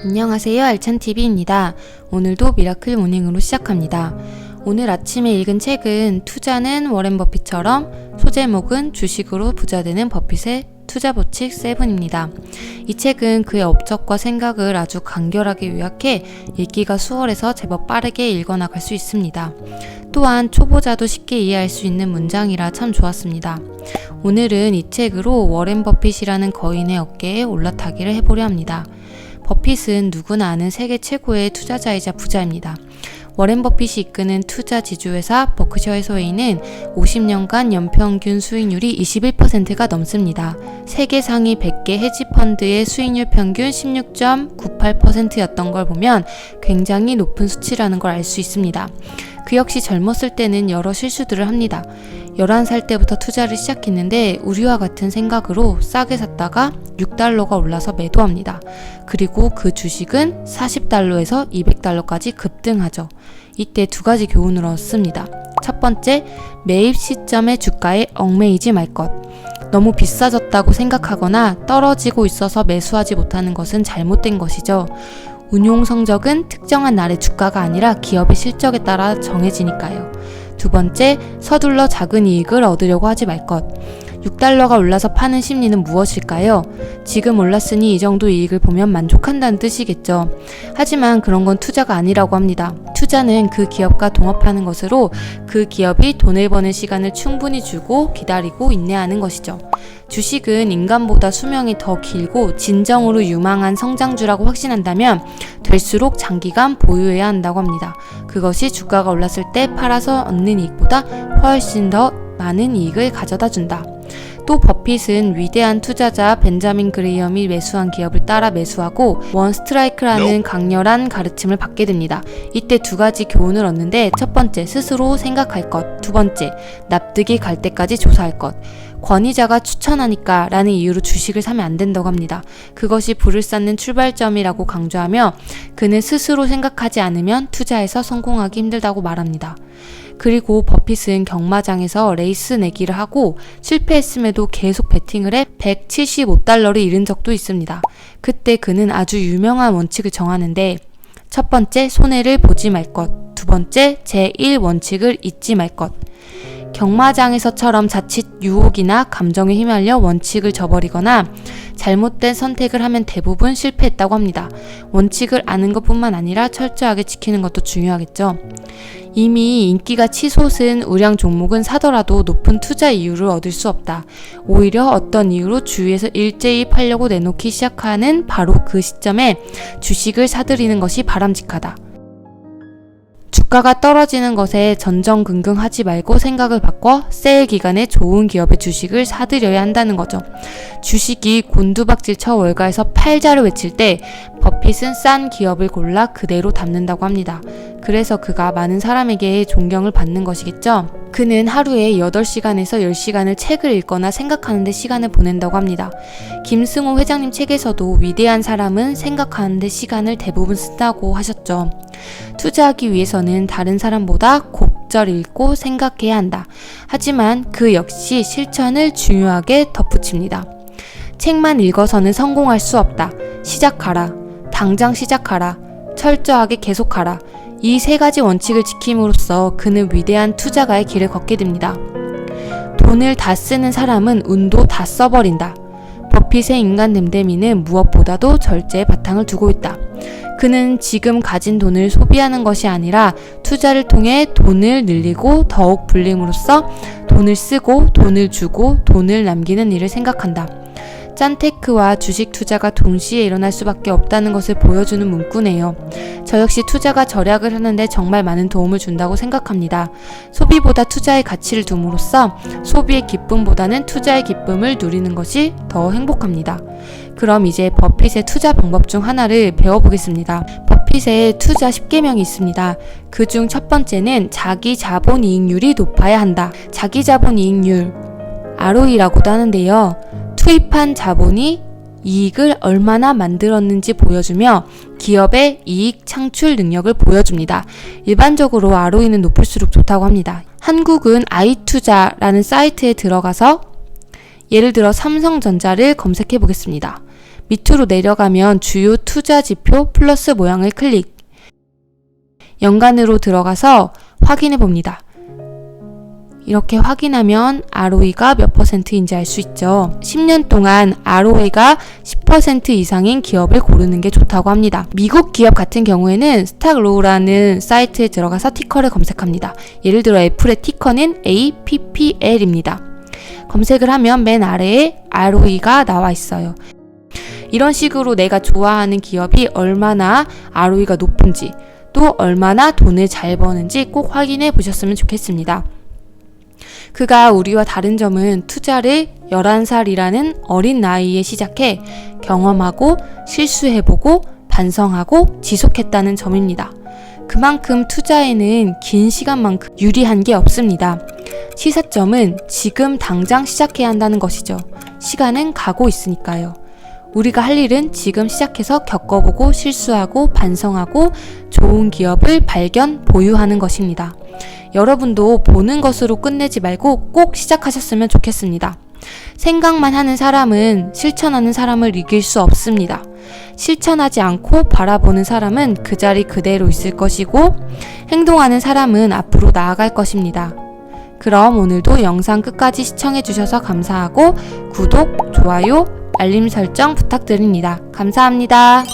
안녕하세요, 알찬TV입니다. 오늘도 미라클 모닝으로 시작합니다. 오늘 아침에 읽은 책은 투자는 워렌 버핏처럼, 소제목은 주식으로 부자되는 버핏의 투자 법칙 7입니다. 이 책은 그의 업적과 생각을 아주 간결하게 요약해 읽기가 수월해서 제법 빠르게 읽어나갈 수 있습니다. 또한 초보자도 쉽게 이해할 수 있는 문장이라 참 좋았습니다. 오늘은 이 책으로 워렌 버핏이라는 거인의 어깨에 올라타기를 해보려 합니다. 버핏은 누구나 아는 세계 최고의 투자자이자 부자입니다. 워렌 버핏이 이끄는 투자 지주회사 버크셔 해서웨이는 50년간 연평균 수익률이 21%가 넘습니다. 세계 상위 100개 헤지펀드의 수익률 평균 16.98%였던 걸 보면 굉장히 높은 수치라는 걸 알 수 있습니다. 그 역시 젊었을 때는 여러 실수들을 합니다. 11살 때부터 투자를 시작했는데 우리와 같은 생각으로 싸게 샀다가 $6가 올라서 매도합니다. 그리고 그 주식은 $40에서 $200까지 급등하죠. 이때 두 가지 교훈을 얻습니다. 첫 번째, 매입 시점의 주가에 얽매이지 말 것. 너무 비싸졌다고 생각하거나 떨어지고 있어서 매수하지 못하는 것은 잘못된 것이죠. 운용 성적은 특정한 날의 주가가 아니라 기업의 실적에 따라 정해지니까요. 두 번째, 서둘러 작은 이익을 얻으려고 하지 말 것. $6가 올라서 파는 심리는 무엇일까요? 지금 올랐으니 이 정도 이익을 보면 만족한다는 뜻이겠죠. 하지만 그런 건 투자가 아니라고 합니다. 투자는 그 기업과 동업하는 것으로 그 기업이 돈을 버는 시간을 충분히 주고 기다리고 인내하는 것이죠. 주식은 인간보다 수명이 더 길고 진정으로 유망한 성장주라고 확신한다면 될수록 장기간 보유해야 한다고 합니다. 그것이 주가가 올랐을 때 팔아서 얻는 이익보다 훨씬 더 많은 이익을 가져다 준다. 또 버핏은 위대한 투자자 벤자민 그레이엄이 매수한 기업을 따라 매수하고 원 스트라이크라는 강렬한 가르침을 받게 됩니다. 이때 두 가지 교훈을 얻는데, 첫 번째, 스스로 생각할 것. 두 번째, 납득이 갈 때까지 조사할 것. 권위자가 추천하니까 라는 이유로 주식을 사면 안 된다고 합니다. 그것이 불을 쌓는 출발점이라고 강조하며 그는 스스로 생각하지 않으면 투자에서 성공하기 힘들다고 말합니다. 그리고 버핏은 경마장에서 레이스 내기를 하고 실패했음에도 계속 베팅을 해 $175를 잃은 적도 있습니다. 그때 그는 아주 유명한 원칙을 정하는데, 첫 번째, 손해를 보지 말 것. 두 번째, 제1원칙을 잊지 말 것. 경마장에서처럼 자칫 유혹이나 감정에 휘말려 원칙을 저버리거나 잘못된 선택을 하면 대부분 실패했다고 합니다. 원칙을 아는 것뿐만 아니라 철저하게 지키는 것도 중요하겠죠. 이미 인기가 치솟은 우량 종목은 사더라도 높은 투자 이율을 얻을 수 없다. 오히려 어떤 이유로 주위에서 일제히 팔려고 내놓기 시작하는 바로 그 시점에 주식을 사들이는 것이 바람직하다. 주가가 떨어지는 것에 전전긍긍하지 말고 생각을 바꿔 세일 기간에 좋은 기업의 주식을 사들여야 한다는 거죠. 주식이 곤두박질 쳐 월가에서 팔자를 외칠 때 버핏은 싼 기업을 골라 그대로 담는다고 합니다. 그래서 그가 많은 사람에게 존경을 받는 것이겠죠. 그는 하루에 8시간에서 10시간을 책을 읽거나 생각하는 데 시간을 보낸다고 합니다. 김승호 회장님 책에서도 위대한 사람은 생각하는 데 시간을 대부분 쓴다고 하셨죠. 투자하기 위해서는 다른 사람보다 곱절 읽고 생각해야 한다. 하지만 그 역시 실천을 중요하게 덧붙입니다. 책만 읽어서는 성공할 수 없다. 시작하라. 당장 시작하라. 철저하게 계속하라. 이 세 가지 원칙을 지킴으로써 그는 위대한 투자가의 길을 걷게 됩니다. 돈을 다 쓰는 사람은 운도 다 써버린다. 버핏의 인간 댐댐이는 무엇보다도 절제의 바탕을 두고 있다. 그는 지금 가진 돈을 소비하는 것이 아니라 투자를 통해 돈을 늘리고 더욱 불림으로써 돈을 쓰고 돈을 주고 돈을 남기는 일을 생각한다. 짠테크와 주식 투자가 동시에 일어날 수밖에 없다는 것을 보여주는 문구네요. 저 역시 투자가 절약을 하는데 정말 많은 도움을 준다고 생각합니다. 소비보다 투자의 가치를 둠으로써 소비의 기쁨보다는 투자의 기쁨을 누리는 것이 더 행복합니다. 그럼 이제 버핏의 투자 방법 중 하나를 배워보겠습니다. 버핏의 투자 10계명이 있습니다. 그중 첫 번째는 자기 자본 이익률이 높아야 한다. 자기 자본 이익률, ROE라고도 하는데요. 투입한 자본이 이익을 얼마나 만들었는지 보여주며 기업의 이익 창출 능력을 보여줍니다. 일반적으로 ROE는 높을수록 좋다고 합니다. 한국은 아이투자라는 사이트에 들어가서 예를 들어 삼성전자를 검색해 보겠습니다. 밑으로 내려가면 주요 투자 지표 플러스 모양을 클릭. 연간으로 들어가서 확인해 봅니다. 이렇게 확인하면 ROE가 몇 %인지 알 수 있죠. 10년 동안 ROE가 10% 이상인 기업을 고르는 게 좋다고 합니다. 미국 기업 같은 경우에는 스탁로우라는 사이트에 들어가서 티커를 검색합니다. 예를 들어 애플의 티커는 APPL입니다. 검색을 하면 맨 아래에 ROE가 나와 있어요. 이런 식으로 내가 좋아하는 기업이 얼마나 ROE가 높은지, 또 얼마나 돈을 잘 버는지 꼭 확인해 보셨으면 좋겠습니다. 그가 우리와 다른 점은 투자를 11살이라는 어린 나이에 시작해 경험하고 실수해보고 반성하고 지속했다는 점입니다. 그만큼 투자에는 긴 시간만큼 유리한 게 없습니다. 시사점은 지금 당장 시작해야 한다는 것이죠. 시간은 가고 있으니까요. 우리가 할 일은 지금 시작해서 겪어보고 실수하고 반성하고 좋은 기업을 발견, 보유하는 것입니다. 여러분도 보는 것으로 끝내지 말고 꼭 시작하셨으면 좋겠습니다. 생각만 하는 사람은 실천하는 사람을 이길 수 없습니다. 실천하지 않고 바라보는 사람은 그 자리 그대로 있을 것이고 행동하는 사람은 앞으로 나아갈 것입니다. 그럼 오늘도 영상 끝까지 시청해 주셔서 감사하고 구독, 좋아요, 알림 설정 부탁드립니다. 감사합니다.